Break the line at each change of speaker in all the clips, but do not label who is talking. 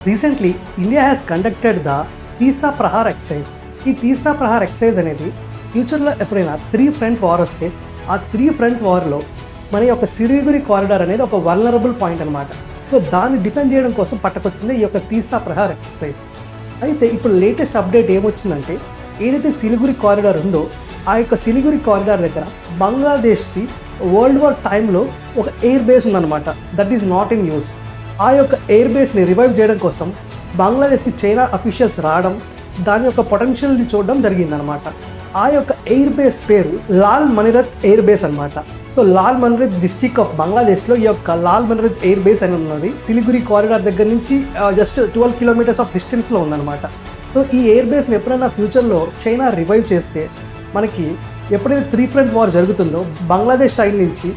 Recently, India has conducted the తీస్తా Prahar excise. ఈ తీస్తా ప్రహార్ ఎక్సైజ్ అనేది ఫ్యూచర్లో ఎప్పుడైనా 3 ఫ్రంట్ వార్ వస్తే ఆ 3 ఫ్రంట్ వార్లో మన యొక్క సిలిగురి కారిడార్ అనేది ఒక వల్నరబుల్ పాయింట్ అనమాట. సో దాన్ని డిఫెండ్ చేయడం కోసం పట్టుకొచ్చింది ఈ యొక్క తీస్తా ప్రహార్ ఎక్సైజ్. అయితే ఇప్పుడు లేటెస్ట్ అప్డేట్ ఏమొచ్చిందంటే ఏదైతే సిలిగురి కారిడార్ ఉందో ఆ యొక్క సిలిగురి కారిడార్ దగ్గర బంగ్లాదేశ్కి వరల్డ్ వార్ టైంలో ఒక ఎయిర్ బేస్ ఉందన్నమాట. That is not in news. ఆ యొక్క ఎయిర్ బేస్ని రివైవ్ చేయడం కోసం బంగ్లాదేశ్కి చైనా అఫీషియల్స్ రావడం, దాని యొక్క పొటెన్షియల్ని చూడడం జరిగిందనమాట. ఆ యొక్క ఎయిర్ బేస్ పేరు లాల్ మనిరత్ ఎయిర్ బేస్ అనమాట. సో లాల్ మనిరత్ డిస్టిక్ ఆఫ్ బంగ్లాదేశ్లో ఈ యొక్క లాల్ మనిరత్ ఎయిర్ బేస్ అని ఉన్నది. సిలిగురి కారిడార్ దగ్గర నుంచి జస్ట్ 12 కిలోమీటర్స్ ఆఫ్ డిస్టెన్స్లో ఉందన్నమాట. సో ఈ ఎయిర్ బేస్ని ఎప్పుడైనా ఫ్యూచర్లో చైనా రివైవ్ చేస్తే మనకి ఎప్పుడైతే 3 ఫ్రంట్ వార్ జరుగుతుందో బంగ్లాదేశ్ సైడ్ నుంచి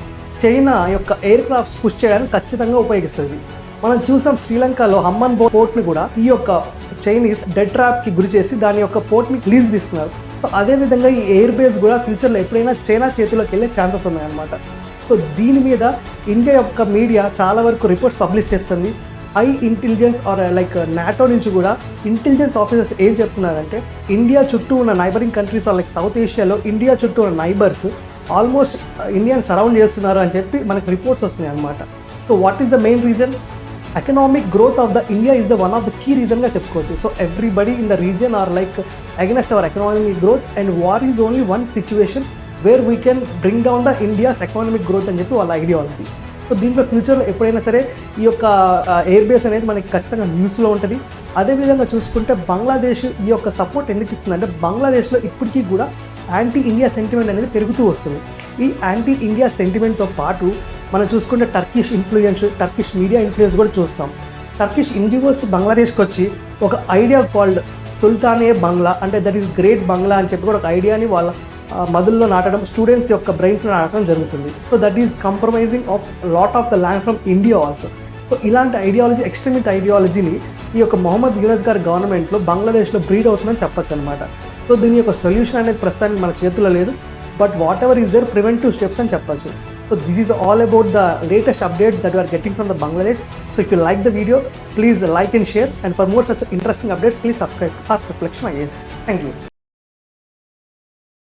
చైనా యొక్క ఎయిర్ క్రాఫ్ట్స్ పుష్ చేయడానికి ఖచ్చితంగా ఉపయోగిస్తుంది. మనం చూసాం శ్రీలంకలో హమ్మన్ పోర్ట్ని కూడా ఈ యొక్క చైనీస్ డెడ్ ట్రాప్కి గురి చేసి దాని యొక్క పోర్ట్ని లీజ్ తీసుకున్నారు. సో అదేవిధంగా ఈ ఎయిర్ బేస్ కూడా ఫ్యూచర్లో ఎప్పుడైనా చైనా చేతిలోకి వెళ్ళే ఛాన్సెస్ ఉన్నాయన్నమాట. సో దీని మీద ఇండియా యొక్క మీడియా చాలా వరకు రిపోర్ట్స్ పబ్లిష్ చేస్తుంది. High intelligence or like NATO నుంచి కూడా ఇంటెలిజెన్స్ ఆఫీసర్స్ ఏం చెప్తున్నారంటే ఇండియా చుట్టూ ఉన్న neighbouring countries or like south ఏషియాలో ఇండియా చుట్టూ ఉన్న నైబర్స్ ఆల్మోస్ట్ ఇండియాని సరౌండ్ చేస్తున్నారు అని చెప్పి మనకు రిపోర్ట్స్ వస్తున్నాయి అనమాట. So what is the main reason? Economic growth of the India is the one of the key రీజన్గా చెప్పుకోవచ్చు. So everybody in the reason or like against our economic growth and war is only one situation where we can bring down the India's economic growth అని చెప్పి వాళ్ళ ideology. So దీంట్లో ఫ్యూచర్లో ఎప్పుడైనా సరే ఈ యొక్క ఎయిర్ బేస్ అనేది మనకి ఖచ్చితంగా న్యూస్లో ఉంటుంది. అదేవిధంగా చూసుకుంటే బంగ్లాదేశ్ ఈ యొక్క సపోర్ట్ ఎందుకు ఇస్తుందంటే బంగ్లాదేశ్లో ఇప్పటికీ కూడా యాంటీ ఇండియా సెంటిమెంట్ అనేది పెరుగుతూ వస్తుంది. ఈ యాంటీ ఇండియా సెంటిమెంట్తో పాటు మనం చూసుకుంటే Turkish influence, Turkish media influence కూడా చూస్తాం. టర్కిష్ ఇండివిజువల్స్ బంగ్లాదేశ్కి వచ్చి ఒక ఐడియా కాల్డ్ సుల్తానే బంగ్లా, అంటే దట్ ఈస్ గ్రేట్ బంగ్లా అని చెప్పి కూడా ఒక ఐడియాని వాళ్ళ మదుల్లో నాటడం, స్టూడెంట్స్ యొక్క బ్రెయిన్స్లో నాటడం జరుగుతుంది. So that is compromising of lot of the land from India also. So ఇలాంటి ఐడియాలజీ, ఎక్స్ట్రీమిస్ట్ ఐడియాలజీని ఈ యొక్క మొహమ్మద్ యూనస్ గారి గవర్నమెంట్లో బంగ్లాదేశ్లో బ్రీడ్ అవుతుందని చెప్పచ్చు అనమాట. సో దీని యొక్క సొల్యూషన్ అనేది ప్రస్తుతానికి మన చేతుల్లో లేదు. But whatever is there preventive steps అని చెప్పచ్చు. So this is all about the latest updates that we are getting from the Bangladesh. So if you like the video, please like and share. And for more such interesting updates, please subscribe to Reflection IAS. Thank you.